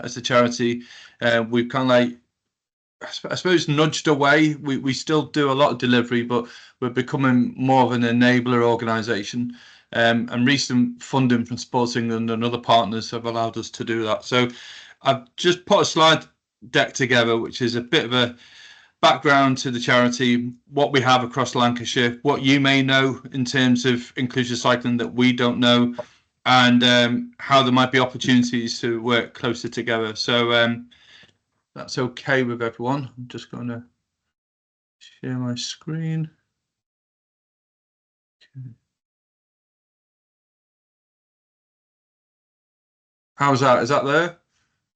as a charity. We've kind of like, I suppose, nudged away. We still do a lot of delivery, but we're becoming more of an enabler organisation. And recent funding from Sports England and other partners have allowed us to do that. So I've just put a slide deck together, which is a bit of a background to the charity, what we have across Lancashire, what you may know in terms of inclusive cycling that we don't know, and how there might be opportunities to work closer together. So that's okay with everyone. I'm just going to share my screen. Okay. How's that? Is that there?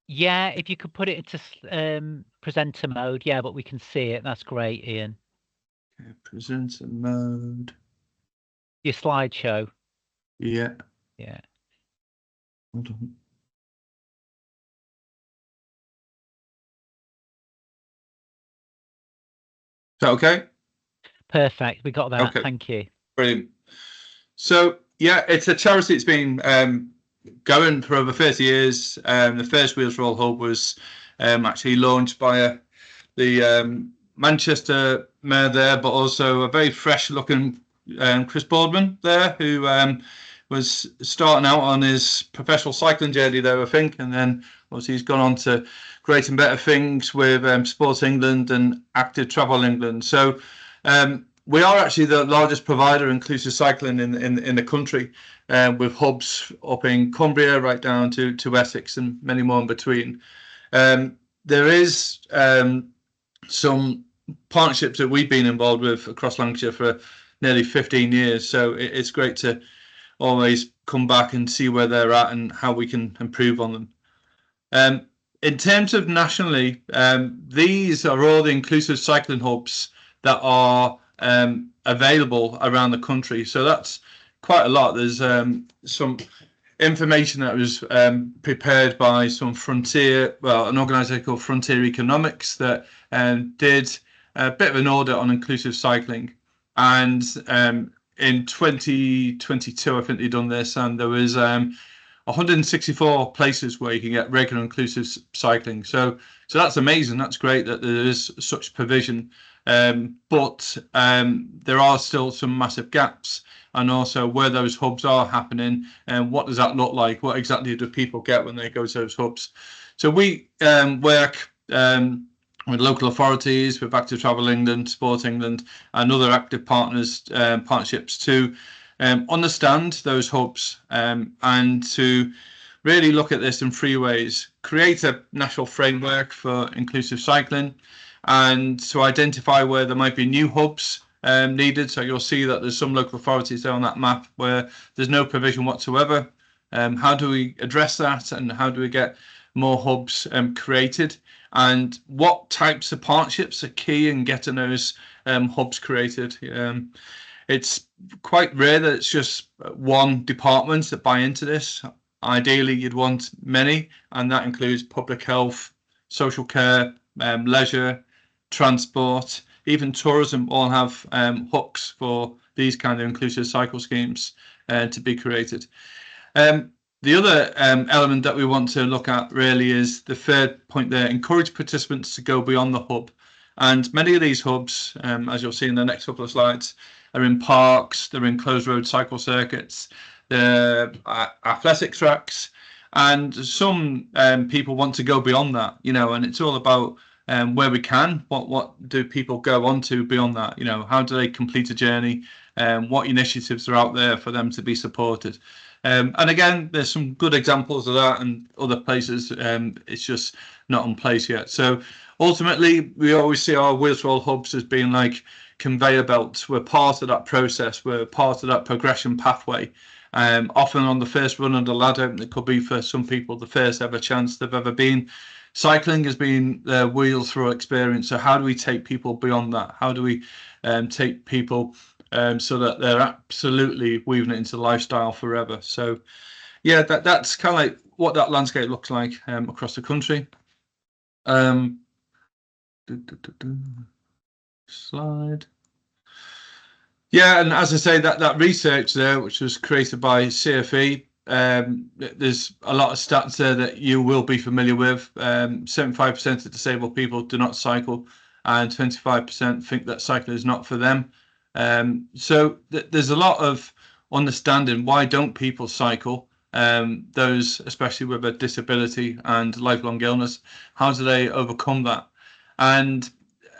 Yeah, if you could put it into presenter mode, yeah, but we can see it. That's great, Ian. Okay, presenter mode. Your slideshow. Yeah. Yeah. Hold on. Is that okay? Perfect. We got that. Okay. Thank you. Brilliant. So yeah, it's a charity that's been going for over 30 years. The first Wheels for All hub was actually launched by the Manchester mayor there, but also a very fresh looking Chris Boardman there, who was starting out on his professional cycling journey there, I think, and then obviously he's gone on to great and better things with Sports England and Active Travel England. So we are actually the largest provider of inclusive cycling in the country, with hubs up in Cumbria right down to Essex and many more in between. There is some partnerships that we've been involved with across Lancashire for nearly 15 years. So it's great to always come back and see where they're at and how we can improve on them. In terms of nationally, these are all the inclusive cycling hubs that are available around the country. So that's quite a lot. There's some information that was prepared by an organisation called Frontier Economics that did a bit of an audit on inclusive cycling. And in 2022, I think they've done this, and there was 164 places where you can get regular inclusive cycling. So that's amazing. That's great that there is such provision. But there are still some massive gaps, and also where those hubs are happening and what does that look like? What exactly do people get when they go to those hubs? So we work with local authorities, with Active Travel England, Sport England, and other active partnerships to understand those hubs and to really look at this in three ways: create a national framework for inclusive cycling, and to identify where there might be new hubs needed. So you'll see that there's some local authorities there on that map where there's no provision whatsoever. How do we address that, and how do we get more hubs created, and what types of partnerships are key in getting those hubs created? It's quite rare that it's just one department that buy into this. Ideally, you'd want many, and that includes public health, social care, leisure, transport, even tourism all have hooks for these kind of inclusive cycle schemes to be created. The other element that we want to look at really is the third point there: encourage participants to go beyond the hub. And many of these hubs, as you'll see in the next couple of slides, are in parks, they're in closed road cycle circuits, they're athletic tracks, and some people want to go beyond that, and it's all about where we can, what do people go on to beyond that? How do they complete a journey? What initiatives are out there for them to be supported? And again, there's some good examples of that, and other places it's just not in place yet. So ultimately, we always see our Wheels for All hubs as being like conveyor belts. We're part of that process. We're part of that progression pathway. Often on the first run of the ladder, it could be for some people the first ever chance they've ever been. Cycling has been their wheels through experience. So how do we take people beyond that? How do we take people so that they're absolutely weaving it into lifestyle forever? So yeah, that's kind of like what that landscape looks like across the country. Slide. Yeah, and as I say, that research there, which was created by CFE, there's a lot of stats there that you will be familiar with. 75% of disabled people do not cycle, and 25% think that cycling is not for them. So there's a lot of understanding why don't people cycle. Those especially with a disability and lifelong illness, how do they overcome that? And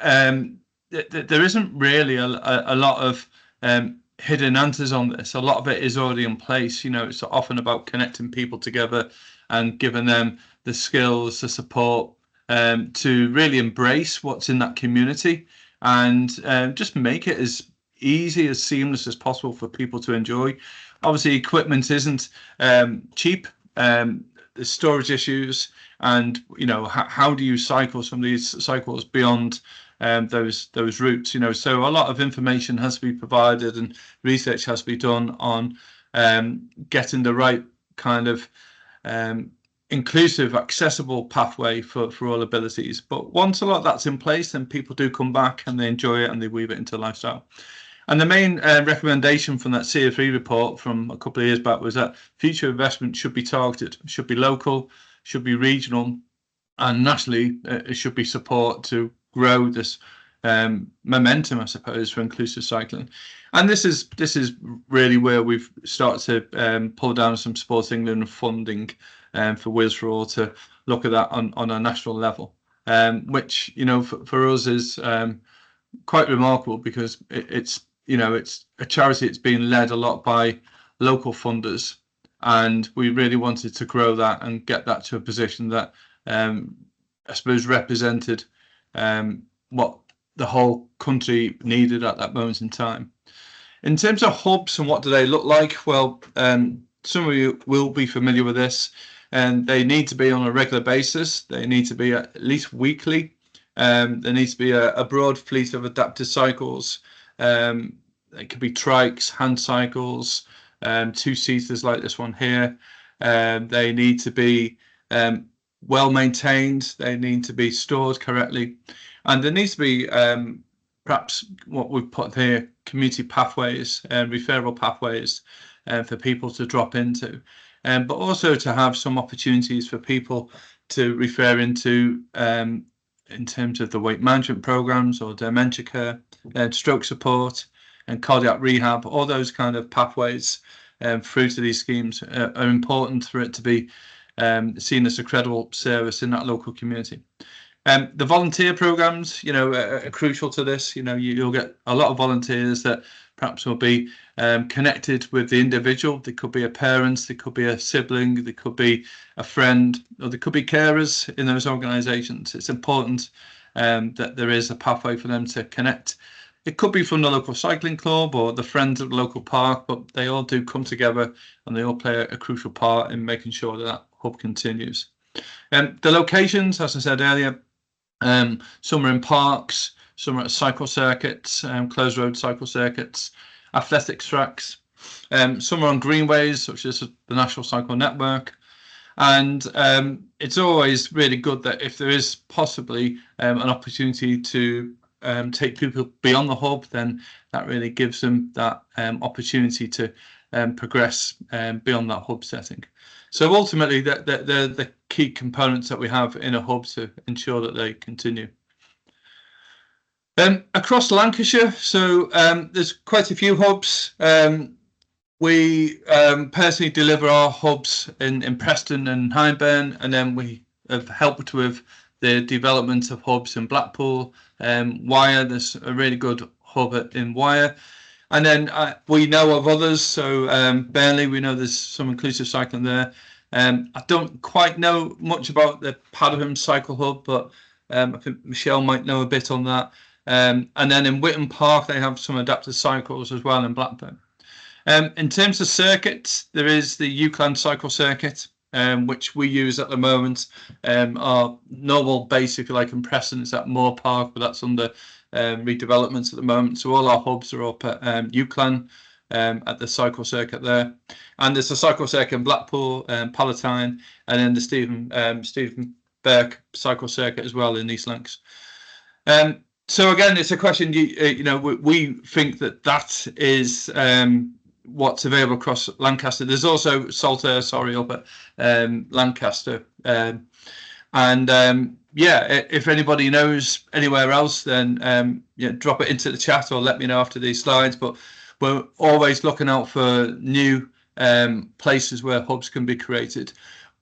there isn't really a lot of hidden answers on this. A lot of it is already in place. You know, it's often about connecting people together and giving them the skills, the support to really embrace what's in that community and just make it as easy, as seamless as possible for people to enjoy. Obviously, equipment isn't cheap. There's storage issues, and you know, how do you cycle some of these cycles beyond those routes? You know, so a lot of information has to be provided, and research has to be done on getting the right kind of inclusive, accessible pathway for all abilities. But once a lot of that's in place, then people do come back and they enjoy it and they weave it into lifestyle. And the main recommendation from that CA3 report from a couple of years back was that future investment should be targeted, should be local, should be regional, and nationally it should be support to grow this momentum, I suppose, for inclusive cycling. And this is really where we've started to pull down some Sports England funding for Wheels for All to look at that on a national level, which, you know, for us is quite remarkable, because it's a charity that's been led a lot by local funders, and we really wanted to grow that and get that to a position that I suppose represented what the whole country needed at that moment in time. In terms of hubs and what do they look like, well, some of you will be familiar with this, and they need to be on a regular basis. They need to be at least weekly. There needs to be a broad fleet of adapted cycles. It could be trikes, hand cycles, two-seaters like this one here. They need to be well maintained. They need to be stored correctly, and there needs to be perhaps what we've put here, community pathways and referral pathways for people to drop into, but also to have some opportunities for people to refer into in terms of the weight management programs or dementia care, stroke support and cardiac rehab. All those kind of pathways through to these schemes are important for it to be seen as a credible service in that local community. The volunteer programs, you know, are crucial to this. You know, you'll get a lot of volunteers that perhaps will be connected with the individual. They could be a parent, they could be a sibling, they could be a friend, or they could be carers in those organisations. It's important that there is a pathway for them to connect. It could be from the local cycling club or the friends of the local park, but they all do come together and they all play a crucial part in making sure that that hub continues. The locations, as I said earlier, some are in parks, some are at cycle circuits, closed road cycle circuits, athletics tracks. Some are on greenways, such as the National Cycle Network. And it's always really good that if there is possibly an opportunity to take people beyond the hub, then that really gives them that opportunity to progress beyond that hub setting. So ultimately, they're the key components that we have in a hub to ensure that they continue. Across Lancashire, so there's quite a few hubs. We personally deliver our hubs in Preston and Highburn, and then we have helped with the development of hubs in Blackpool. Wyre, there's a really good hub in Wyre. And then we know of others, so Burnley, we know there's some inclusive cycling there. I don't quite know much about the Padham Cycle Hub, but I think Michelle might know a bit on that. And then in Witton Park, they have some adapted cycles as well in Blackburn. In terms of circuits, there is the UCLan cycle circuit, which we use at the moment. Our normal base, if you like, in Preston is at Moor Park, but that's under redevelopment at the moment. So all our hubs are up at UCLan at the cycle circuit there. And there's a cycle circuit in Blackpool, Palatine, and then the Stephen Burke cycle circuit as well in East Lancs. So again, it's a question, you know, we think that is what's available across Lancaster. There's also Saltaire, sorry, up at Lancaster. If anybody knows anywhere else, then drop it into the chat or let me know after these slides. But we're always looking out for new places where hubs can be created,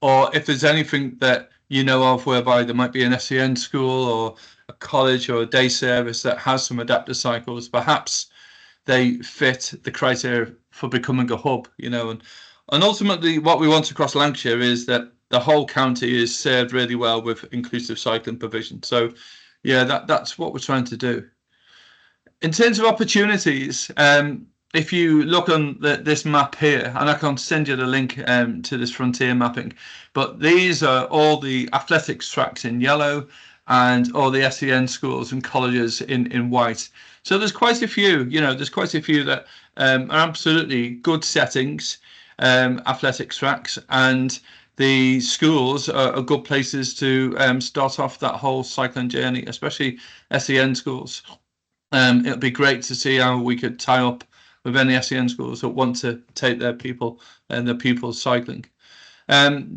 or if there's anything that you know of whereby there might be an SEN school or a college or a day service that has some adaptive cycles, perhaps they fit the criteria for becoming a hub, and ultimately what we want across Lancashire is that the whole county is served really well with inclusive cycling provision. So yeah, that's what we're trying to do. In terms of opportunities, if you look on this map here, and I can send you the link to this frontier mapping, but these are all the athletics tracks in yellow and all the SEN schools and colleges in white. So there's quite a few, there's quite a few that are absolutely good settings, athletics tracks, and the schools are good places to start off that whole cycling journey, especially SEN schools. It'd be great to see how we could tie up with any SEN schools that want to take their people and their pupils cycling.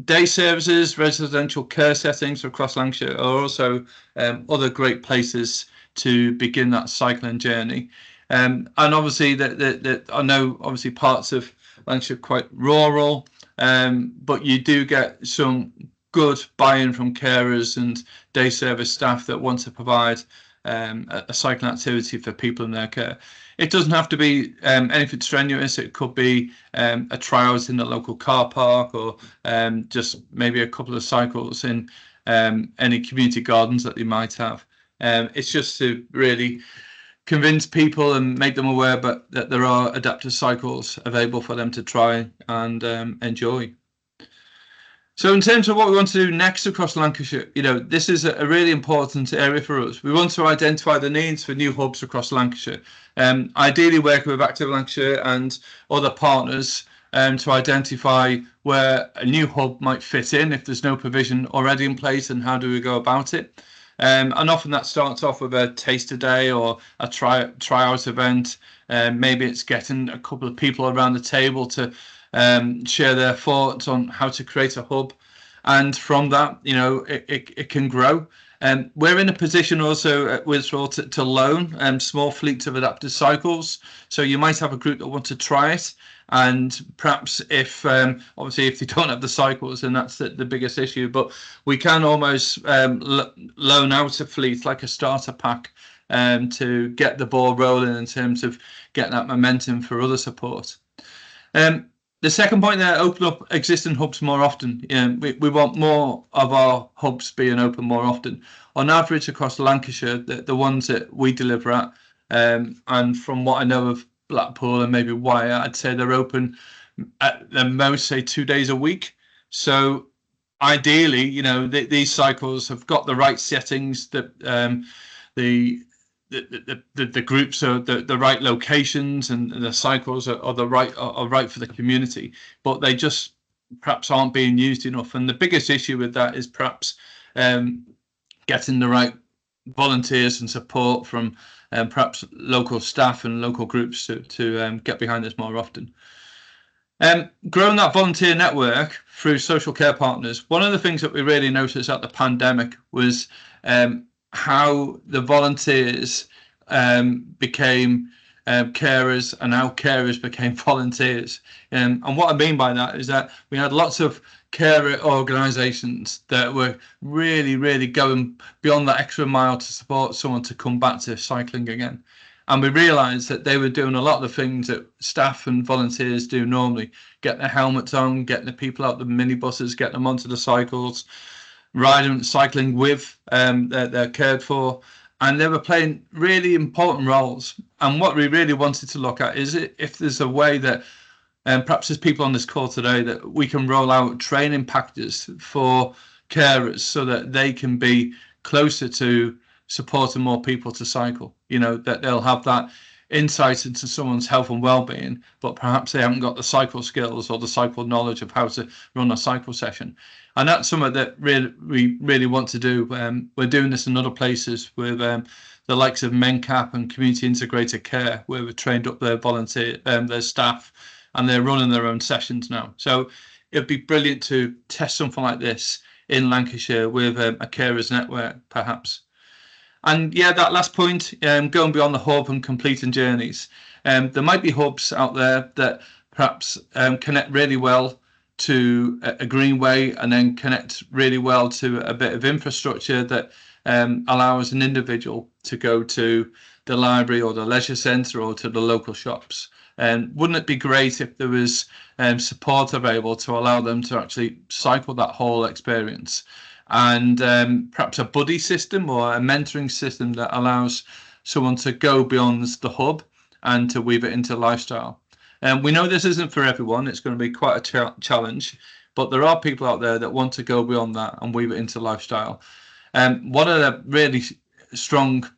Day services, residential care settings across Lancashire are also other great places to begin that cycling journey. And obviously that I know obviously parts of Lancashire are quite rural, but you do get some good buy-in from carers and day service staff that want to provide a cycling activity for people in their care. It doesn't have to be anything strenuous. It could be a trials in the local car park, or just maybe a couple of cycles in any community gardens that they might have. It's just to really convince people and make them aware that there are adaptive cycles available for them to try and enjoy. So in terms of what we want to do next across Lancashire, this is a really important area for us. We want to identify the needs for new hubs across Lancashire, ideally working with Active Lancashire and other partners to identify where a new hub might fit in if there's no provision already in place, and how do we go about it. And often that starts off with a taster day or a tryout event. Maybe it's getting a couple of people around the table to share their thoughts on how to create a hub, and from that, it can grow. We're in a position also at Withrow to loan small fleets of adaptive cycles. So you might have a group that want to try it, and perhaps if obviously if they don't have the cycles, then that's the biggest issue. But we can almost loan out a fleet like a starter pack to get the ball rolling in terms of getting that momentum for other support. The second point there, open up existing hubs more often. We want more of our hubs being open more often. On average across Lancashire, the ones that we deliver at, and from what I know of Blackpool and maybe Wyre, I'd say they're open at the most, say, 2 days a week. So ideally, these cycles have got the right settings, that the groups are the right locations, and the cycles are right for the community, but they just perhaps aren't being used enough. And the biggest issue with that is perhaps getting the right volunteers and support from perhaps local staff and local groups to get behind this more often. Growing that volunteer network through social care partners. One of the things that we really noticed at the pandemic was how the volunteers became carers, and how carers became volunteers. And what I mean by that is that we had lots of carer organisations that were really going beyond that extra mile to support someone to come back to cycling again. And we realised that they were doing a lot of the things that staff and volunteers do normally: getting their helmets on, getting the people out the minibuses, getting them onto the cycles, riding, cycling with they're cared for, and they were playing really important roles. And what we really wanted to look at is if there's a way that, perhaps there's people on this call today, that we can roll out training packages for carers so that they can be closer to supporting more people to cycle. That they'll have that insight into someone's health and well-being, but perhaps they haven't got the cycle skills or the cycle knowledge of how to run a cycle session. And that's something that we really want to do. We're doing this in other places with the likes of MenCap and Community Integrated Care, where we've trained up their volunteer, their staff and they're running their own sessions now. So it'd be brilliant to test something like this in Lancashire with a carers network, perhaps. And yeah, that last point, going beyond the hub and completing journeys. There might be hubs out there that perhaps connect really well to a greenway, and then connect really well to a bit of infrastructure that allows an individual to go to the library or the leisure centre or to the local shops. And wouldn't it be great if there was support available to allow them to actually cycle that whole experience? And perhaps a buddy system or a mentoring system that allows someone to go beyond the hub and to weave it into lifestyle. And we know this isn't for everyone. It's going to be quite a challenge, but there are people out there that want to go beyond that and weave it into lifestyle. One of the really strong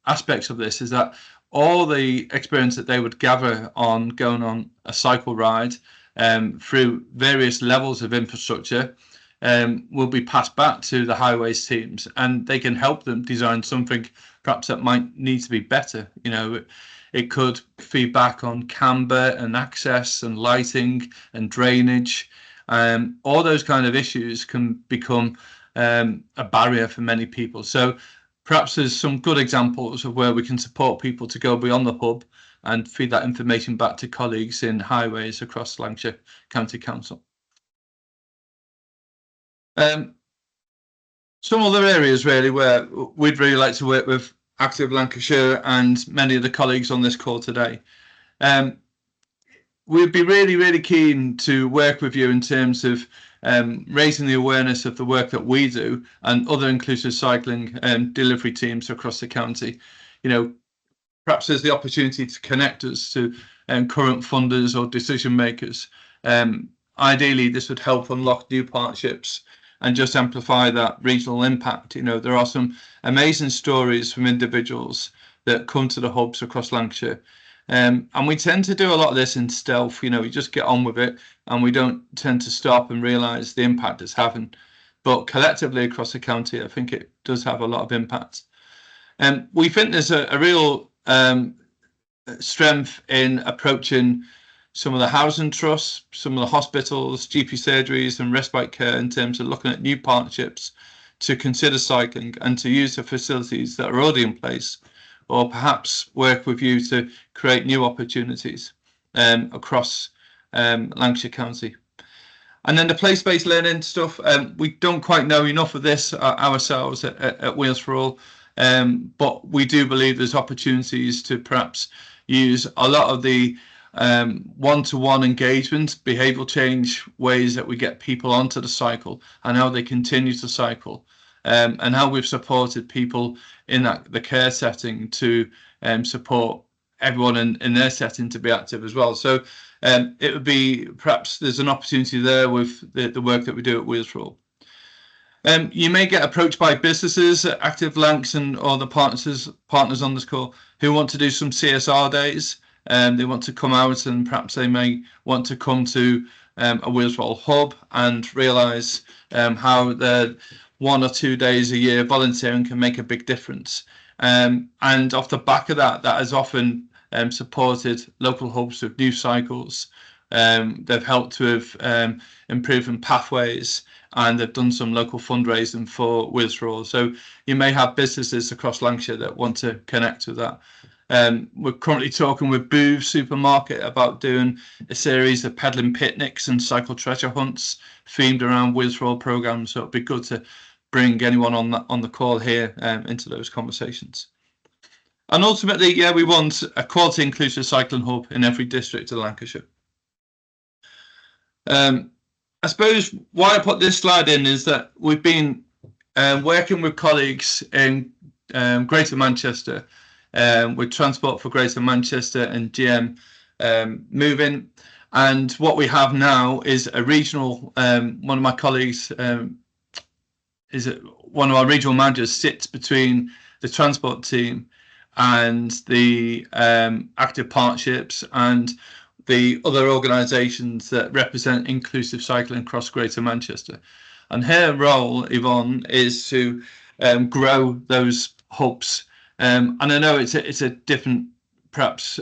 aspects of this is that all the experience that they would gather on going on a cycle ride through various levels of infrastructure will be passed back to the highways teams, and they can help them design something perhaps that might need to be better. You know, it could feed back on camber and access and lighting and drainage. All those kind of issues can become a barrier for many people. So perhaps there's some good examples of where we can support people to go beyond the hub and feed that information back to colleagues in highways across Lancashire County Council. Some other areas really where we'd really like to work with Active Lancashire and many of the colleagues on this call today. We'd be really keen to work with you in terms of raising the awareness of the work that we do and other inclusive cycling delivery teams across the county. You know, perhaps there's the opportunity to connect us to current funders or decision makers. Ideally, this would help unlock new partnerships and just amplify that regional impact. You know, there are some amazing stories from individuals that come to the hubs across Lancashire. And we tend to do a lot of this in stealth. You know, we just get on with it and we don't tend to stop and realise the impact it's having. But collectively across the county, I think it does have a lot of impact. And we think there's a real strength in approaching some of the housing trusts, some of the hospitals, GP surgeries and respite care in terms of looking at new partnerships to consider cycling and to use the facilities that are already in place, or perhaps work with you to create new opportunities across Lancashire County. And then the place-based learning stuff, we don't quite know enough of this ourselves at Wheels for All, but we do believe there's opportunities to perhaps use a lot of the one-to-one engagement, behavioural change ways that we get people onto the cycle and how they continue to cycle, and how we've supported people in the care setting to support everyone in their setting to be active as well. So it would be perhaps there's an opportunity there with the work that we do at Wheels for All. You may get approached by businesses, Active Lancs and or the partners on this call who want to do some CSR days. They want to come out and perhaps they may want to come to a Wheels for All hub and realise how the 1 or 2 days a year volunteering can make a big difference. And off the back of that has often supported local hubs with new cycles. They've helped with improving pathways, and they've done some local fundraising for Wheels for All. So you may have businesses across Lancashire that want to connect with that. We're currently talking with Booth Supermarket about doing a series of peddling picnics and cycle treasure hunts themed around Wheels for All programs. So it'd be good to bring anyone on the call here into those conversations. And ultimately, yeah, we want a quality inclusive cycling hub in every district of Lancashire. I suppose why I put this slide in is that we've been working with colleagues in Greater Manchester, with Transport for Greater Manchester and GM moving. And what we have now is a regional, one of my colleagues, one of our regional managers sits between the transport team and the active partnerships and the other organisations that represent inclusive cycling across Greater Manchester. And her role, Yvonne, is to grow those hubs. And I know it's a different, perhaps,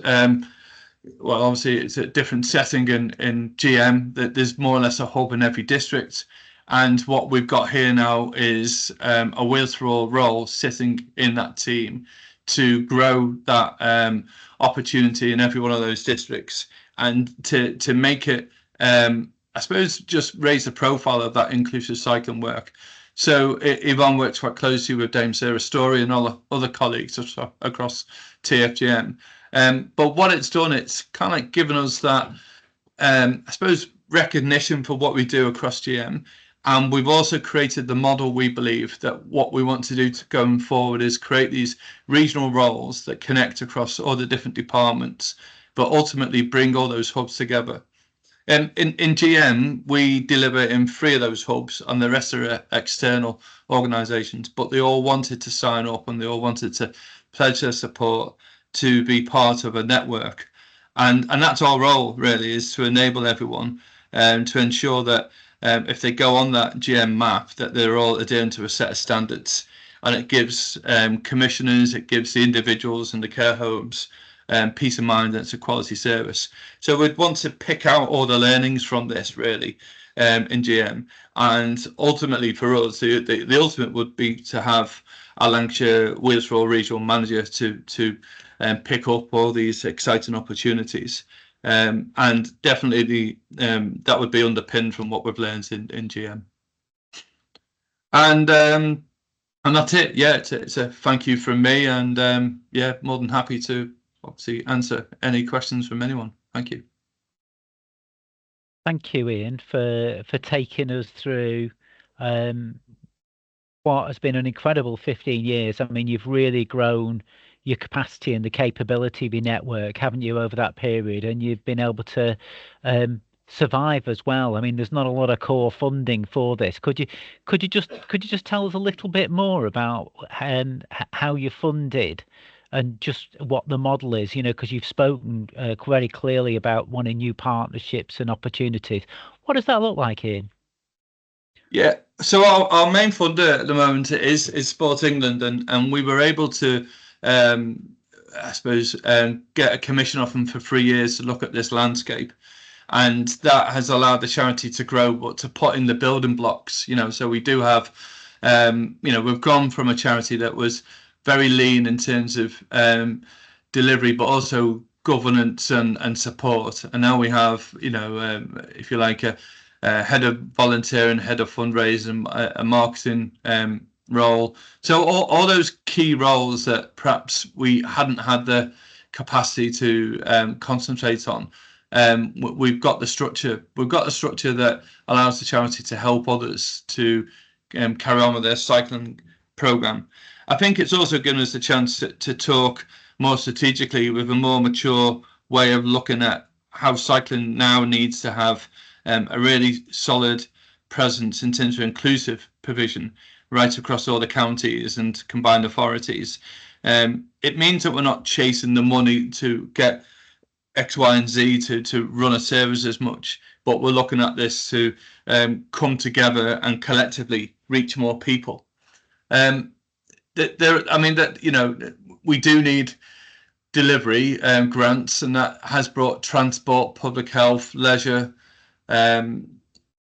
well, obviously it's a different setting in GM, that there's more or less a hub in every district. And what we've got here now is a Wheels for All role sitting in that team to grow that opportunity in every one of those districts, and to make it, I suppose, just raise the profile of that inclusive cycling work. So Yvonne works quite closely with Dame Sarah Story and all the other colleagues across TFGM. But what it's done, it's kind of given us that, I suppose, recognition for what we do across GM. And we've also created the model. We believe that what we want to do going forward is create these regional roles that connect across all the different departments, but ultimately bring all those hubs together. In GM, we deliver in 3 of those hubs, and the rest are external organisations, but they all wanted to sign up and they all wanted to pledge their support to be part of a network. And that's our role, really, is to enable everyone, to ensure that if they go on that GM map, that they're all adhering to a set of standards. And it gives commissioners, it gives the individuals and the care homes peace of mind that it's a quality service. So we'd want to pick out all the learnings from this, really, in GM. And ultimately for us, the ultimate would be to have a Lancashire Wheels for All regional manager to pick up all these exciting opportunities. And definitely that would be underpinned from what we've learned in GM. And that's it. Yeah, it's a thank you from me, and yeah, more than happy to obviously answer any questions from anyone. Thank you. Thank you, Ian, for taking us through what has been an incredible 15 years. I mean, you've really grown your capacity and the capability of your network, haven't you, over that period? And you've been able to survive as well. I mean, there's not a lot of core funding for this. Could you just tell us a little bit more about how you're funded and just what the model is? You know, because you've spoken very clearly about wanting new partnerships and opportunities. What does that look like, Ian? Yeah, so our main funder at the moment is Sport England, and we were able to, I suppose, get a commission off them for 3 years to look at this landscape, and that has allowed the charity to grow, but to put in the building blocks. You know, so we do have, you know, we've gone from a charity that was very lean in terms of delivery, but also governance and support, and now we have, you know, if you like, a head of volunteering, head of fundraising, a marketing role. So all those key roles that perhaps we hadn't had the capacity to concentrate on. We've got the structure. We've got a structure that allows the charity to help others to carry on with their cycling program. I think it's also given us the chance to talk more strategically with a more mature way of looking at how cycling now needs to have a really solid presence in terms of inclusive provision right across all the counties and combined authorities. It means that we're not chasing the money to get X, Y, and Z to run a service as much, but we're looking at this to come together and collectively reach more people. I mean, that, you know, we do need delivery grants, and that has brought transport, public health, leisure,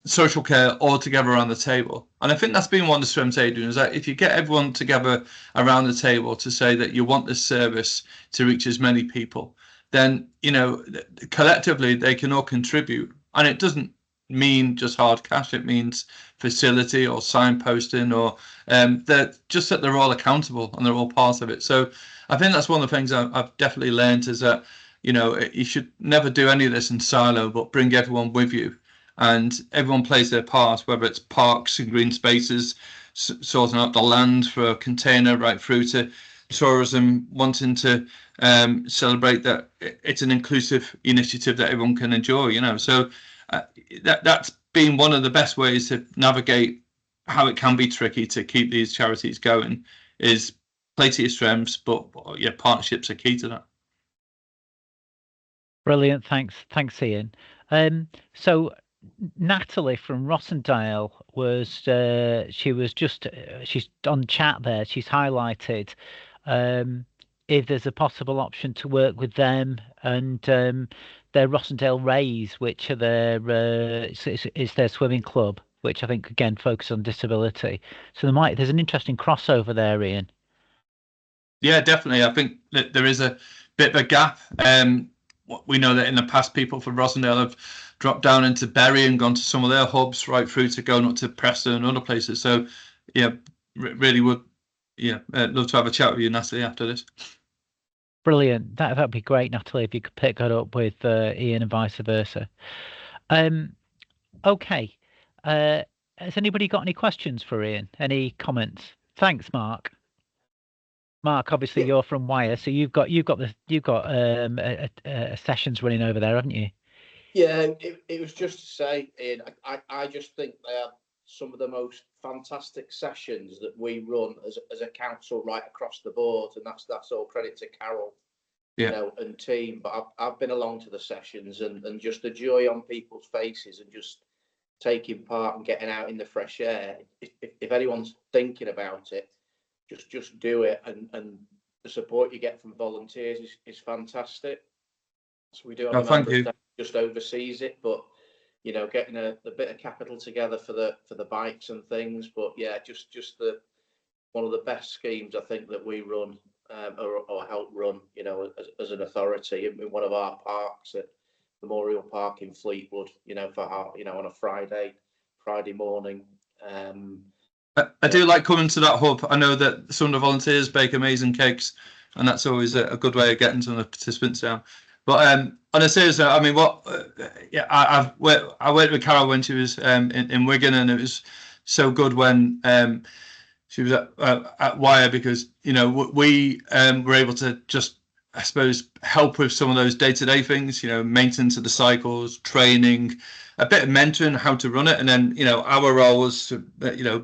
social care all together around the table. And I think that's been one of the strengths, Adrian, is that if you get everyone together around the table to say that you want this service to reach as many people, then, you know, collectively they can all contribute. And it doesn't mean just hard cash, it means facility or signposting, or just that they're all accountable and they're all part of it. So I think that's one of the things I've definitely learned, is that, you know, you should never do any of this in silo, but bring everyone with you, and everyone plays their part, whether it's parks and green spaces, sorting out the land for a container, right through to tourism, wanting to celebrate that it's an inclusive initiative that everyone can enjoy, you know. So that's been one of the best ways to navigate how it can be tricky to keep these charities going, is play to your strengths, but yeah, partnerships are key to that. Brilliant. Thanks, Ian. So Natalie from Rossendale was she's on chat there. She's highlighted if there's a possible option to work with them and their Rossendale Rays, which are their it's their swimming club, which I think again focus on disability. So there's an interesting crossover there, Ian. Yeah, definitely. I think that there is a bit of a gap. We know that in the past, people from Rossendale have dropped down into Bury and gone to some of their hubs, right through to going up to Preston and other places. So, yeah, really would, love to have a chat with you, Natalie, after this. Brilliant. That'd be great, Natalie, if you could pick that up with Ian and vice versa. Okay. Has anybody got any questions for Ian? Any comments? Thanks, Mark. Mark, obviously you're from Wire, so you've got sessions running over there, haven't you? Yeah, it was just to say, Ian, I just think they are some of the most fantastic sessions that we run as a council right across the board, and that's all credit to Carol, and team. But I've been along to the sessions and just the joy on people's faces and just taking part and getting out in the fresh air. If anyone's thinking about it, just do it, and the support you get from volunteers is fantastic. So we do have a member of staff just oversees it, but getting a bit of capital together for the bikes and things. But yeah, just one of the best schemes I think that we run or help run, as an authority in one of our parks at Memorial Park in Fleetwood, on a Friday morning. I do like coming to that hub. I know that some of the volunteers bake amazing cakes, and that's always a good way of getting some of the participants down. But on a serious note, I mean, I worked with Carol when she was in Wigan, and it was so good when she was at Wire, because we were able to just, I suppose, help with some of those day-to-day things, maintenance of the cycles, training, a bit of mentoring how to run it, and then our role was to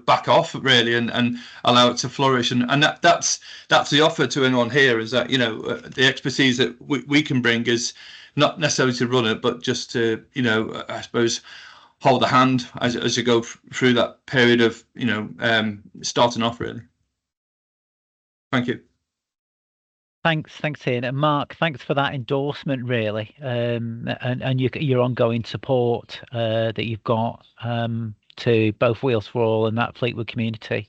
back off really and allow it to flourish, and that's the offer to anyone here, is that the expertise that we can bring is not necessarily to run it, but just to I suppose hold the hand as you go through that period of starting off really. Thank you. Thanks, Ian. And Mark, thanks for that endorsement, really, and your ongoing support that you've got to both Wheels for All and that Fleetwood community.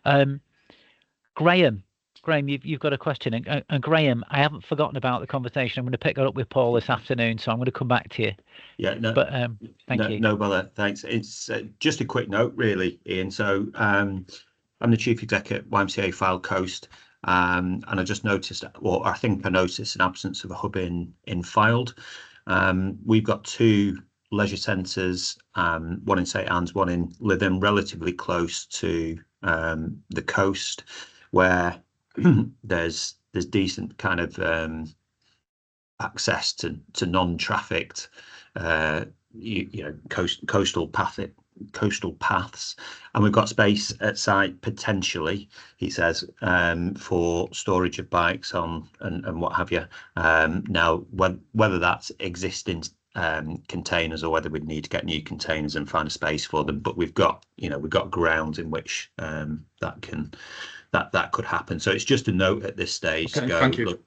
Graham, you've got a question, and Graham, I haven't forgotten about the conversation. I'm going to pick that up with Paul this afternoon, so I'm going to come back to you. Yeah, no, but thank you. No bother. Thanks. It's just a quick note, really, Ian. So I'm the chief exec at YMCA Fylde Coast. And I just noticed, or I think I noticed, an absence of a hub in Fylde. We've got two leisure centres, one in St Anne's, one in Lytham, relatively close to the coast, where there's decent kind of access to non-trafficked, coastal paths, and we've got space at site potentially, he says, for storage of bikes on and what have you. Now, whether that's existing containers or whether we'd need to get new containers and find a space for them, but we've got grounds in which that could happen. So it's just a note at this stage. Okay, thank you. Look,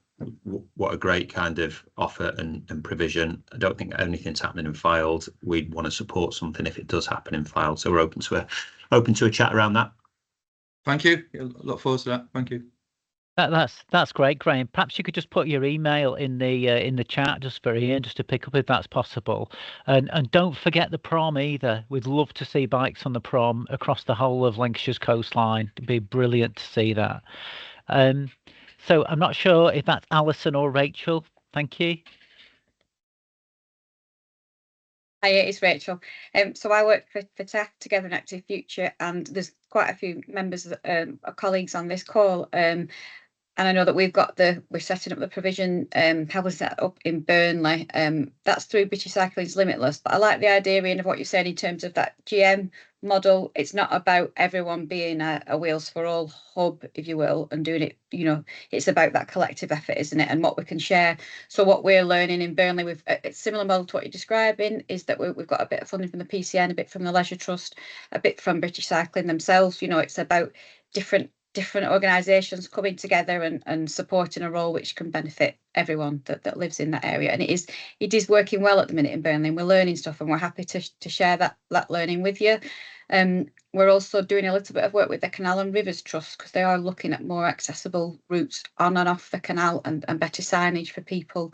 what a great kind of offer and provision. I don't think anything's happening in Fylde. We'd want to support something if it does happen in Fylde, so we're open to a chat around that. Thank you. Look forward to that. Thank you. That's great, Graham. Perhaps you could just put your email in the chat just for Ian, just to pick up if that's possible. And don't forget the prom either. We'd love to see bikes on the prom across the whole of Lancashire's coastline. It'd be brilliant to see that. So I'm not sure if that's Alison or Rachel. Thank you. Hi, it's Rachel. So I work for TAF, Together in Active Future, and there's quite a few members of colleagues on this call. And I know that we're setting up the provision, helping set up in Burnley. That's through British Cycling's Limitless. But I like the idea, Ian, of what you're saying in terms of that GM model. It's not about everyone being a Wheels for All hub, if you will, and doing it, it's about that collective effort, isn't it? And what we can share. So what we're learning in Burnley with a similar model to what you're describing is that we've got a bit of funding from the PCN, a bit from the Leisure Trust, a bit from British Cycling themselves. It's about different different organisations coming together and supporting a role which can benefit everyone that lives in that area. And it is working well at the minute in Burnley, and we're learning stuff, and we're happy to share that learning with you. We're also doing a little bit of work with the Canal and Rivers Trust, because they are looking at more accessible routes on and off the canal, and better signage for people,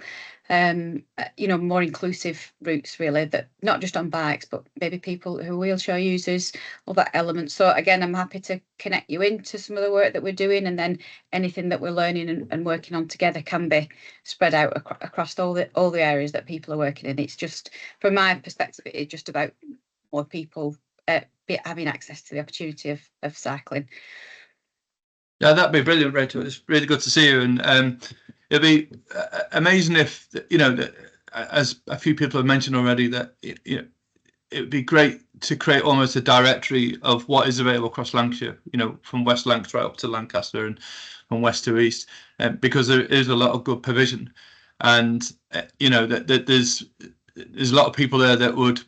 more inclusive routes, really, that not just on bikes, but maybe people who are wheelchair users, all that element. So again, I'm happy to connect you into some of the work that we're doing, and then anything that we're learning and working on together can be spread out across all the areas that people are working in. It's just, from my perspective, it's just about more people having access to the opportunity of cycling. Yeah, that'd be brilliant, Rachel. It's really good to see you, and it'd be amazing if, as a few people have mentioned already, that it would be great to create almost a directory of what is available across Lancashire, from West Lancashire right up to Lancaster and from west to east, because there is a lot of good provision, and that there's a lot of people there that would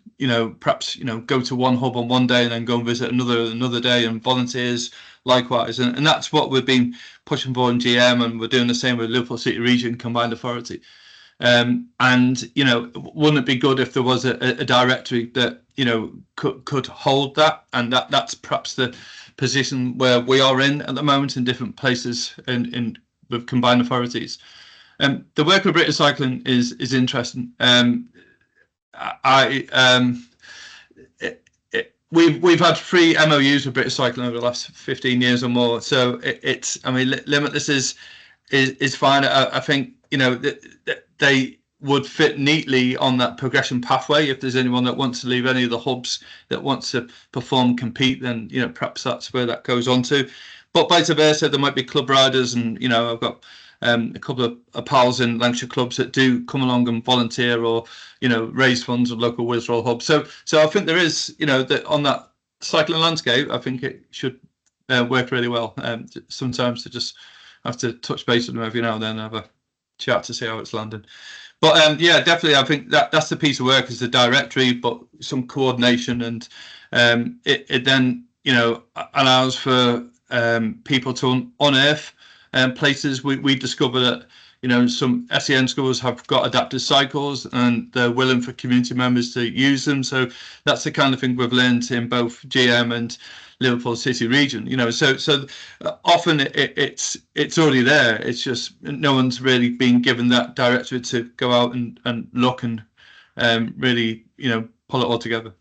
perhaps go to one hub on one day and then go and visit another day, and volunteers likewise, and that's what we've been pushing for in GM, and we're doing the same with Liverpool City Region Combined Authority. And wouldn't it be good if there was a directory that could hold that, and that's perhaps the position where we are in at the moment in different places in with combined authorities. The work with British Cycling is interesting. We've had 3 MOUs with British Cycling over the last 15 years or more, so Limitless is fine. I think that they would fit neatly on that progression pathway. If there's anyone that wants to leave any of the hubs that wants to compete, then perhaps that's where that goes on to. But vice versa, there might be club riders, and I've got a couple of pals in Lancashire clubs that do come along and volunteer, or raise funds with local Wheels Roll hubs. So I think there is that on that cycling landscape. I think it should work really well. Sometimes to just have to touch base with them every now and then, have a chat to see how it's landing. But yeah, definitely, I think that's the piece of work, is the directory, but some coordination, and it then allows for people to unearth places. We discover that some SEN schools have got adapted cycles, and they're willing for community members to use them. So that's the kind of thing we've learned in both GM and Liverpool City Region. So often it's already there. It's just no one's really been given that directive to go out and look and really pull it all together.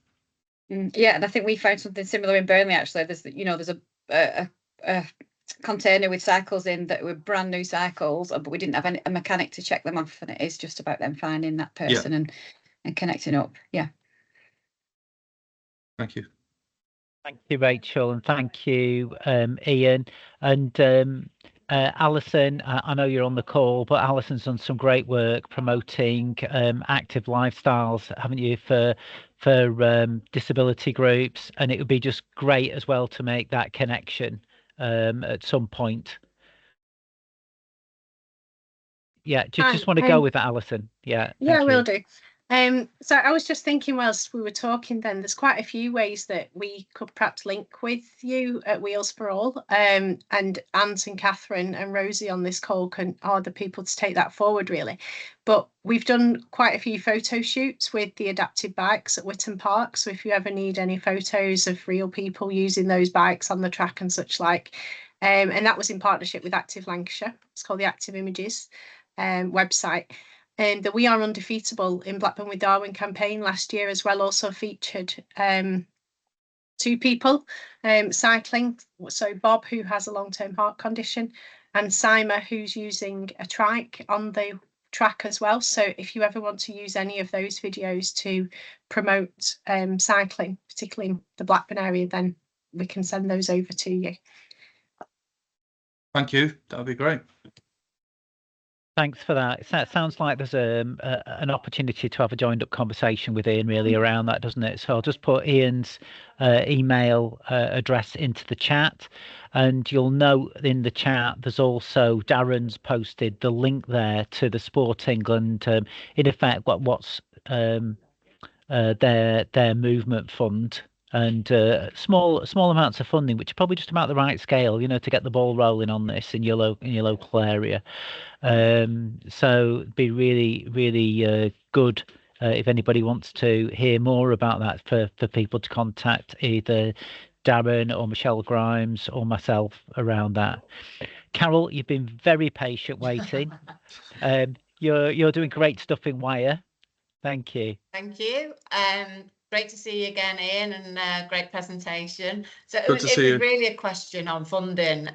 Yeah, and I think we found something similar in Burnley, actually. There's a container with cycles in that were brand new cycles, but we didn't have a mechanic to check them off, and it is just about them finding that person and connecting up. Yeah. Thank you. Thank you, Rachel, and thank you, Ian, and Alison. I know you're on the call, but Alison's done some great work promoting active lifestyles, haven't you, for disability groups, and it would be just great as well to make that connection at some point. Yeah, just want to go with that, Alison. Yeah, I will do. So I was just thinking, whilst we were talking, then there's quite a few ways that we could perhaps link with you at Wheels for All, and Ant and Catherine and Rosie on this call are the people to take that forward, really. But we've done quite a few photo shoots with the adapted bikes at Witton Park, so if you ever need any photos of real people using those bikes on the track and such like, and that was in partnership with Active Lancashire. It's called the Active Images website. And the We Are Undefeatable in Blackburn with Darwin campaign last year as well also featured 2 people cycling. So Bob, who has a long-term heart condition, and Sima, who's using a trike on the track as well. So if you ever want to use any of those videos to promote cycling, particularly in the Blackburn area, then we can send those over to you. Thank you. That would be great. Thanks for that. It sounds like there's an opportunity to have a joined up conversation with Ian really around that, doesn't it? So I'll just put Ian's email address into the chat, and you'll note in the chat there's also Darren's posted the link there to the Sport England, in effect what's their movement fund and small amounts of funding, which are probably just about the right scale, you know, to get the ball rolling on this in your local area. So it'd be really good if anybody wants to hear more about that for people to contact either Darren or Michelle Grimes or myself around that. Carol, you've been very patient waiting. You're doing great stuff in Wire. Thank you. Thank you. Great to see you again, Ian, and great presentation. So it Good was to see you. really a question on funding,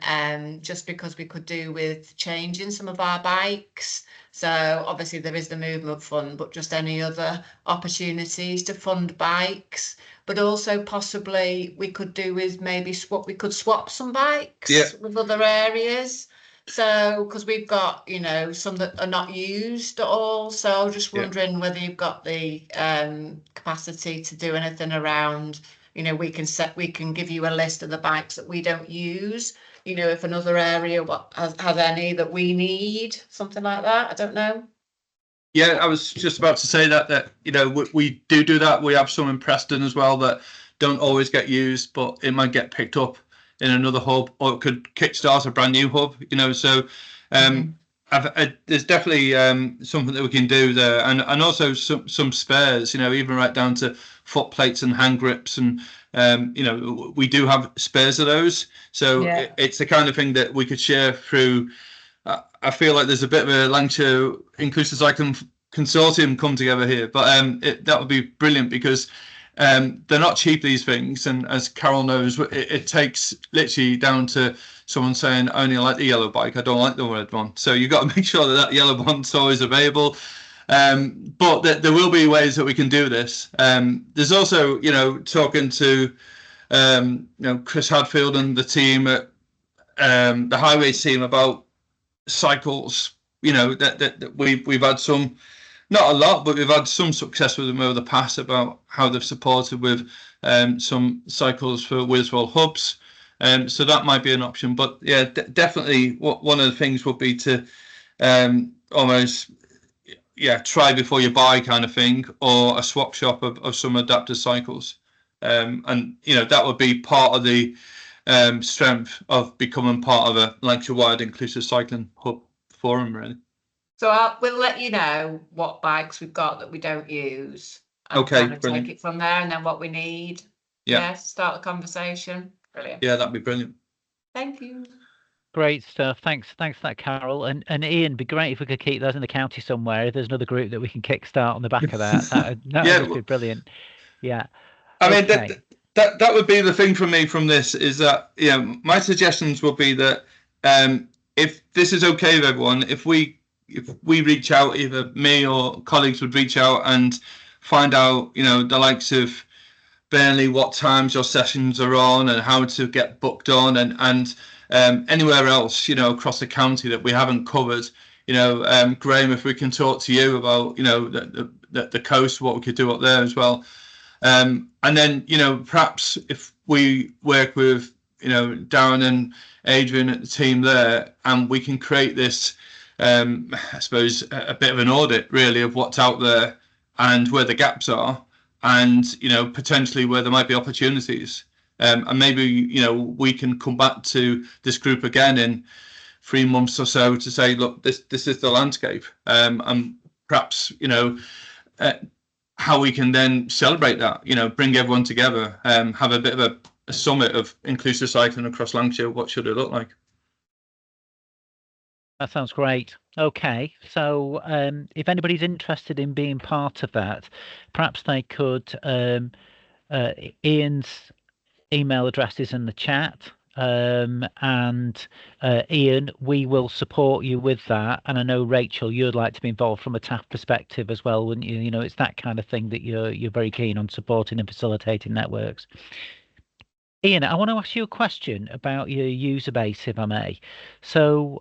just because we could do with changing some of our bikes. So obviously there is the movement fund, but just any other opportunities to fund bikes. But also possibly we could do with maybe swap some bikes with other areas. So, because we've got, you know, some that are not used at all. So just wondering whether you've got the capacity to do anything around, you know, we can give you a list of the bikes that we don't use, you know, if another area has any that we need, something like that. I don't know. Yeah, I was just about to say that you know, we do that. We have some in Preston as well that don't always get used, but it might get picked up in another hub, or it could kickstart a brand new hub, you know. So there's definitely something that we can do there, and also some spares, you know, even right down to foot plates and hand grips, and you know, we do have spares of those. So it's the kind of thing that we could share through. I feel like there's a bit of a Lancashire Inclusive Cycling Consortium come together here, but that would be brilliant, because they're not cheap, these things, and as Carol knows, it takes literally down to someone saying, I only like the yellow bike, I don't like the red one. So you've got to make sure that yellow one's always available. But there will be ways that we can do this. There's also, you know, talking to you know, Chris Hadfield and the team at the highways team about cycles, you know, that we've had some, not a lot, but we've had some success with them over the past, about how they've supported with some cycles for Wiswell hubs. So that might be an option. But yeah, definitely one of the things would be to almost, try before you buy kind of thing, or a swap shop of some adapted cycles. And, you know, that would be part of the strength of becoming part of a Lancashire-wide inclusive cycling hub forum, really. So we'll let you know what bikes we've got that we don't use. And Okay, kind of take it from there, and then what we need. Yeah, start the conversation. Brilliant. Yeah, that'd be brilliant. Thank you. Great stuff. Thanks for that, Carol. And Ian, be great if we could keep those in the county somewhere. If there's another group that we can kickstart on the back of that, that would be brilliant. Yeah. I mean, that would be the thing for me from this, is that, you know, my suggestions would be that if this is okay with everyone, if we reach out, either me or colleagues would reach out and find out, you know, the likes of Burnley, what times your sessions are on and how to get booked on, and anywhere else, you know, across the county that we haven't covered. You know, Graham, if we can talk to you about, you know, the coast, what we could do up there as well. And then, you know, perhaps if we work with, you know, Darren and Adrian at the team there, and we can create this, I suppose, a bit of an audit really of what's out there and where the gaps are, and, you know, potentially where there might be opportunities. And maybe, you know, we can come back to this group again in 3 months or so to say, look, this is the landscape, and perhaps, you know, how we can then celebrate that, you know, bring everyone together, have a bit of a summit of inclusive cycling across Lancashire. What should it look like? That sounds great. Okay, so if anybody's interested in being part of that, perhaps they could, Ian's email address is in the chat, and Ian, we will support you with that. And I know, Rachel, you'd like to be involved from a TAF perspective as well, wouldn't you? You know, it's that kind of thing that you're very keen on supporting and facilitating networks. Ian, I want to ask you a question about your user base, if I may. So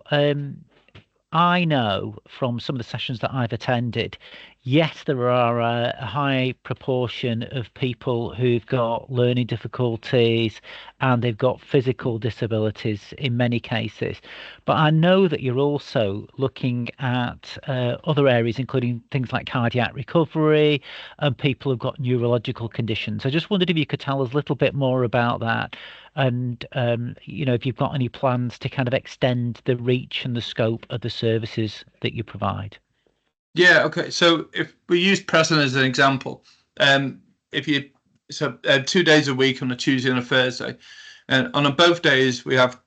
I know from some of the sessions that I've attended, yes, there are a high proportion of people who've got learning difficulties and they've got physical disabilities in many cases. But I know that you're also looking at other areas, including things like cardiac recovery and people who've got neurological conditions. I just wondered if you could tell us a little bit more about that, and if you've got any plans to kind of extend the reach and the scope of the services that you provide. Yeah, okay. So if we use Preston as an example, if you 2 days a week on a Tuesday and a Thursday, and on both days we have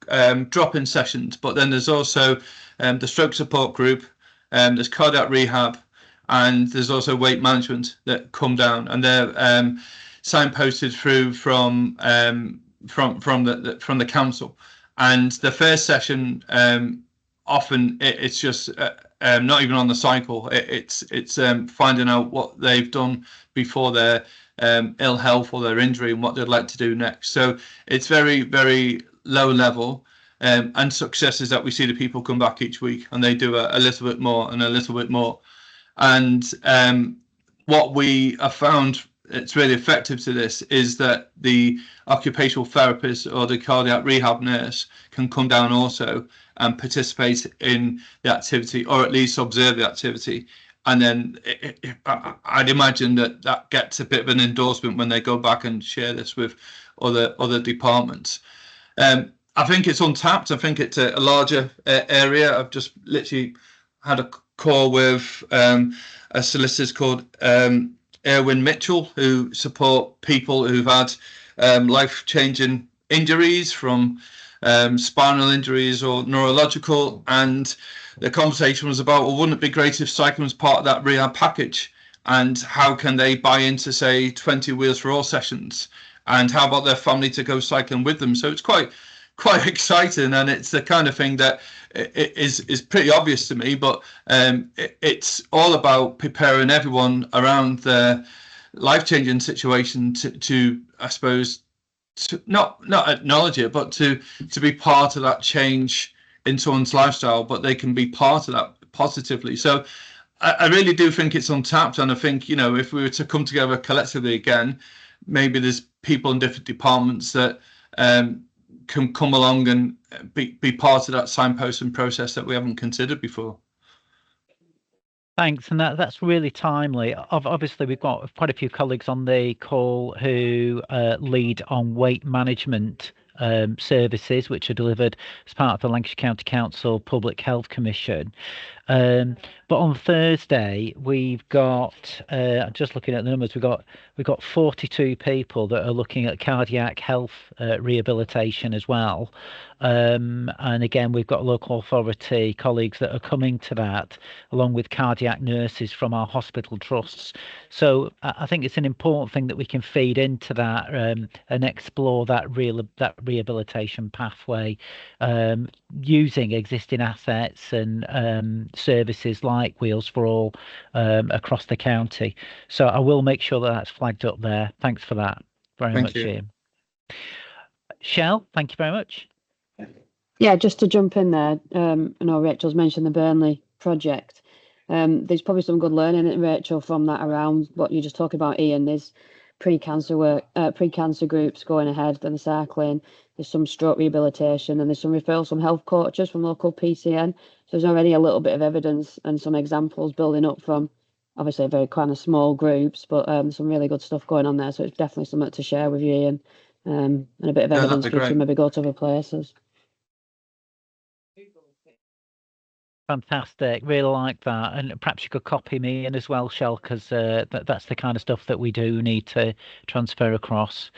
drop-in sessions, but then there's also the stroke support group, there's cardiac rehab, and there's also weight management that come down, and they're signposted through from the council. And the first session, often it's just not even on the cycle. It's finding out what they've done before their ill health or their injury and what they'd like to do next. So it's very, very low level, and success is that we see the people come back each week and they do a little bit more and a little bit more. And what we have found it's really effective to this is that the occupational therapist or the cardiac rehab nurse can come down also and participate in the activity, or at least observe the activity. And then I'd imagine that gets a bit of an endorsement when they go back and share this with other departments. I think it's untapped. I think it's a larger area. I've just literally had a call with a solicitor called Erwin Mitchell, who support people who've had life-changing injuries from spinal injuries or neurological, and the conversation was about, well, wouldn't it be great if cycling was part of that rehab package, and how can they buy into, say, 20 Wheels for All sessions, and how about their family to go cycling with them? So it's quite exciting, and it's the kind of thing that is pretty obvious to me, but it's all about preparing everyone around the life-changing situation to I suppose, to not acknowledge it, but to be part of that change in someone's lifestyle, but they can be part of that positively. So I really do think it's untapped, and I think, if we were to come together collectively again, maybe there's people in different departments that can come along and be part of that signposting process that we haven't considered before. Thanks, and that's really timely. Obviously, we've got quite a few colleagues on the call who lead on weight management services, which are delivered as part of the Lancashire County Council Public Health Commission. But on Thursday, we've got, I'm just looking at the numbers, we've got 42 people that are looking at cardiac health rehabilitation as well. And again, we've got local authority colleagues that are coming to that, along with cardiac nurses from our hospital trusts. So I think it's an important thing that we can feed into that and explore that rehabilitation pathway using existing assets and services like Wheels for All across the county. So I will make sure that that's flagged up there. Thanks for that very much, Ian. Shell, thank you very much. Yeah, just to jump in there, I know Rachel's mentioned the Burnley project. There's probably some good learning, Rachel, from that around what you're just talking about, Ian. There's pre-cancer work, pre-cancer groups going ahead, then the cycling, there's some stroke rehabilitation, and there's some referrals from health coaches from local PCN. So there's already a little bit of evidence and some examples building up from obviously very kind of small groups, but some really good stuff going on there. So it's definitely something to share with you, Ian, and a bit of evidence for you to maybe go to other places. Fantastic, really like that, and perhaps you could copy me in as well, Shell, because that's the kind of stuff that we do need to transfer across.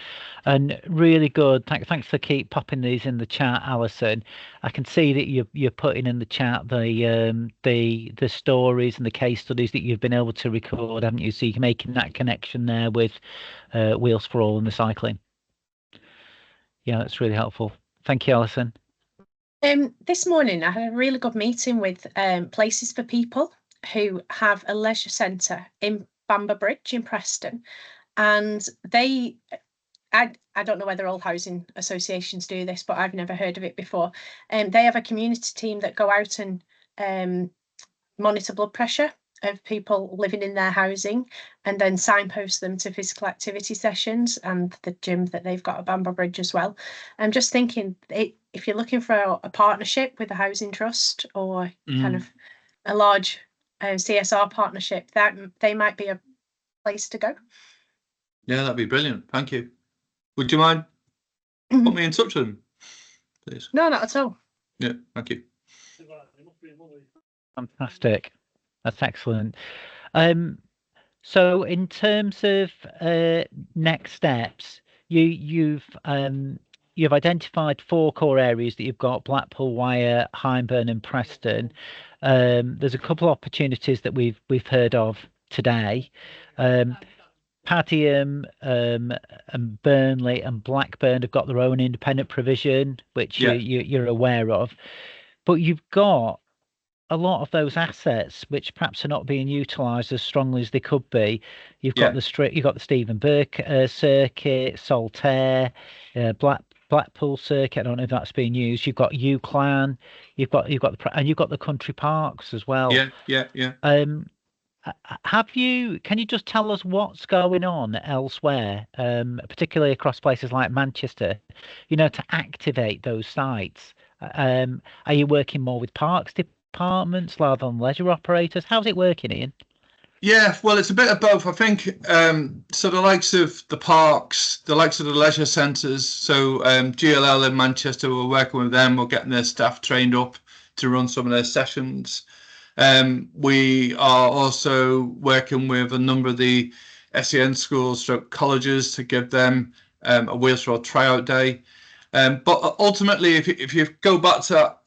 And really good. Thanks for keep popping these in the chat, Alison. I can see that you're putting in the chat the stories and the case studies that you've been able to record, haven't you? So you're making that connection there with Wheels for All and the cycling. Yeah, that's really helpful. Thank you, Alison. This morning I had a really good meeting with Places for People, who have a leisure centre in Bamber Bridge in Preston, and I don't know whether all housing associations do this, but I've never heard of it before. They have a community team that go out and monitor blood pressure of people living in their housing, and then signpost them to physical activity sessions and the gym that they've got at Bamber Bridge as well. I'm just thinking, if you're looking for a partnership with a housing trust or kind of a large CSR partnership, that they might be a place to go. Yeah, that'd be brilliant. Thank you. Would you mind put me in touch with them, please? No, not at all. Yeah, thank you. Fantastic. That's excellent. So in terms of next steps, you've identified 4 core areas that you've got: Blackpool, Wyre, Hyndburn and Preston. There's a couple of opportunities that we've heard of today. Padiham and Burnley and Blackburn have got their own independent provision, which you're aware of. But you've got a lot of those assets which perhaps are not being utilised as strongly as they could be. You've got you've got the Stephen Burke circuit, Saltaire, Blackpool circuit. I don't know if that's being used. You've got UCLan. You've got the country parks as well. Yeah. Can you just tell us what's going on elsewhere, particularly across places like Manchester, to activate those sites? Are you working more with parks departments rather than leisure operators? How's it working, Ian? Yeah, well, it's a bit of both. I think so the likes of the parks, the likes of the leisure centres, so GLL in Manchester, we're working with them, we're getting their staff trained up to run some of their sessions. We are also working with a number of the SEN schools, stroke colleges, to give them a Wheels for All tryout day. But ultimately, if you go back to that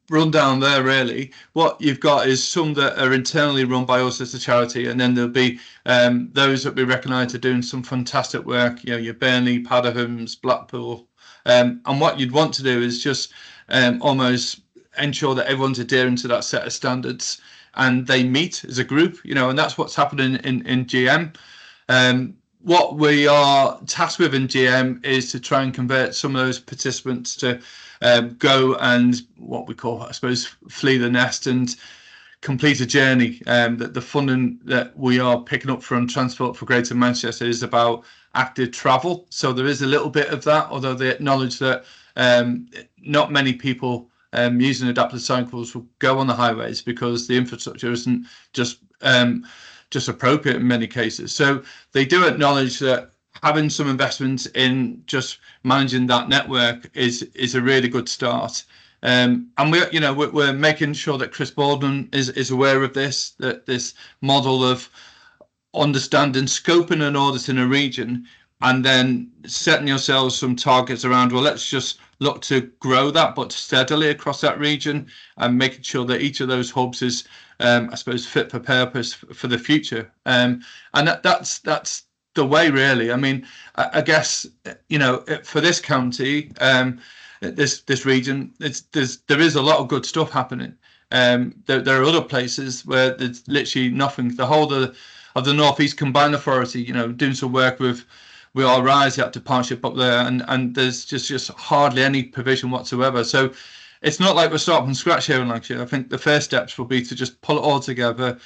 rundown there, really, what you've got is some that are internally run by us as a charity, and then there'll be those that we recognise are doing some fantastic work, your Burnley, Padihams, Blackpool. And what you'd want to do is just almost ensure that everyone's adhering to that set of standards and they meet as a group, and that's what's happening in GM. What we are tasked with in GM is to try and convert some of those participants to go and what we call, I suppose, flee the nest and complete a journey. That the funding that we are picking up from Transport for Greater Manchester is about active travel. So there is a little bit of that, although they acknowledge that not many people using adapted cycles will go on the highways because the infrastructure isn't just appropriate in many cases. So they do acknowledge that having some investment in just managing that network is a really good start. And we're making sure that Chris Baldwin is aware of this, that this model of understanding, scoping and auditing a region, and then setting yourselves some targets around, well, let's just look to grow that, but steadily across that region, and making sure that each of those hubs is, I suppose, fit for purpose for the future. And that's the way, really. I mean, I guess, for this county, this region, there is a lot of good stuff happening. There are other places where there's literally nothing. The whole of the North East Combined Authority, doing some work with our Rise, the active partnership up there, and there's just hardly any provision whatsoever. So it's not like we're starting from scratch here in Lancashire. I think the first steps will be to just pull it all together,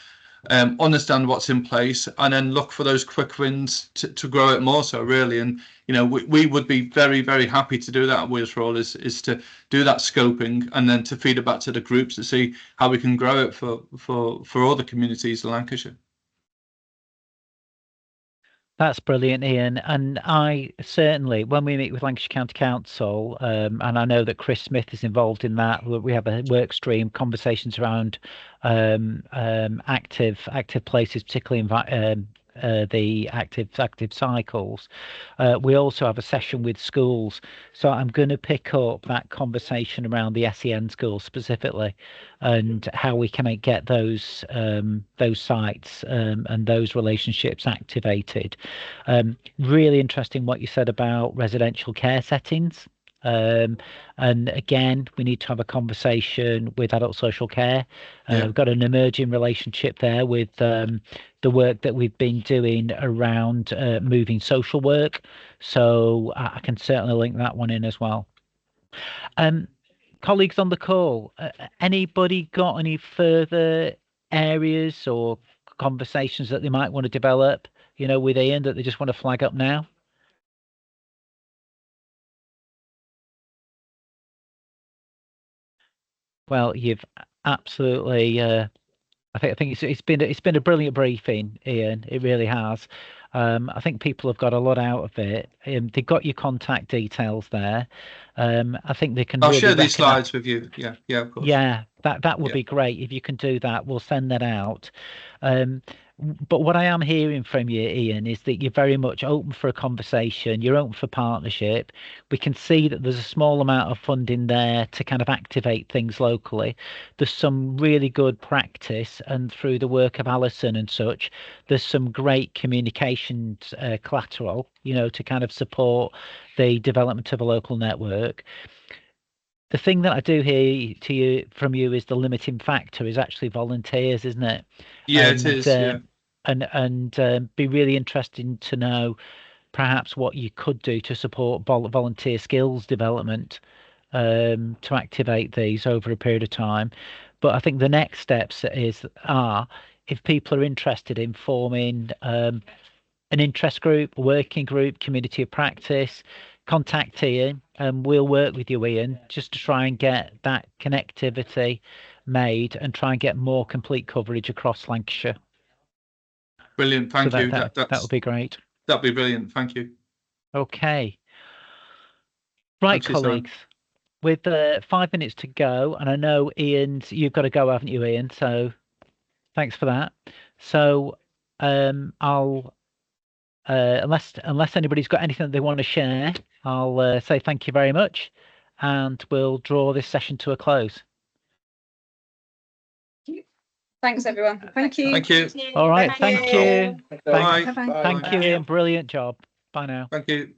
understand what's in place, and then look for those quick wins to grow it more so, really. And we would be very, very happy to do that at Wheels for All, is to do that scoping and then to feed it back to the groups to see how we can grow it for all the communities in Lancashire. That's brilliant, Ian. And I certainly, when we meet with Lancashire County Council, and I know that Chris Smith is involved in that, we have a work stream, conversations around active places, particularly the active cycles. We also have a session with schools, so I'm going to pick up that conversation around the SEN schools specifically, and how we can get those sites and those relationships activated. Really interesting what you said about residential care settings. And again, we need to have a conversation with adult social care. We've got an emerging relationship there with the work that we've been doing around moving social work. So I can certainly link that one in as well. Colleagues on the call, anybody got any further areas or conversations that they might want to develop, you know, with Ian that they just want to flag up now? Well, you've absolutely. I think it's been a brilliant briefing, Ian. It really has. I think people have got a lot out of it. They've got your contact details there. I think they can. I'll really share these recognise- slides with you. Yeah, of course. Yeah, that would Yeah. be great if you can do that. We'll send that out. But what I am hearing from you, Ian, is that you're very much open for a conversation. You're open for partnership. We can see that there's a small amount of funding there to kind of activate things locally. There's some really good practice, and through the work of Alison and such, there's some great communications collateral, you know, to kind of support the development of a local network. The thing that I do hear from you is the limiting factor is actually volunteers, isn't it? Yeah, And, it is. Yeah. And be really interesting to know perhaps what you could do to support volunteer skills development, to activate these over a period of time. But I think the next steps are if people are interested in forming an interest group, a working group, community of practice, contact Ian, and we'll work with you, Ian, just to try and get that connectivity made and try and get more complete coverage across Lancashire. Brilliant. Thank you. That would be great. That'd be brilliant. Thank you. Okay. Right, colleagues, with 5 minutes to go, and I know you've got to go, haven't you, Ian? So thanks for that. So I'll unless anybody's got anything that they want to share, I'll say thank you very much, and we'll draw this session to a close. Thanks, everyone. Thank you. Thank you. All right, thank you. Bye. Thank you, Ian. Brilliant job. Bye now. Thank you.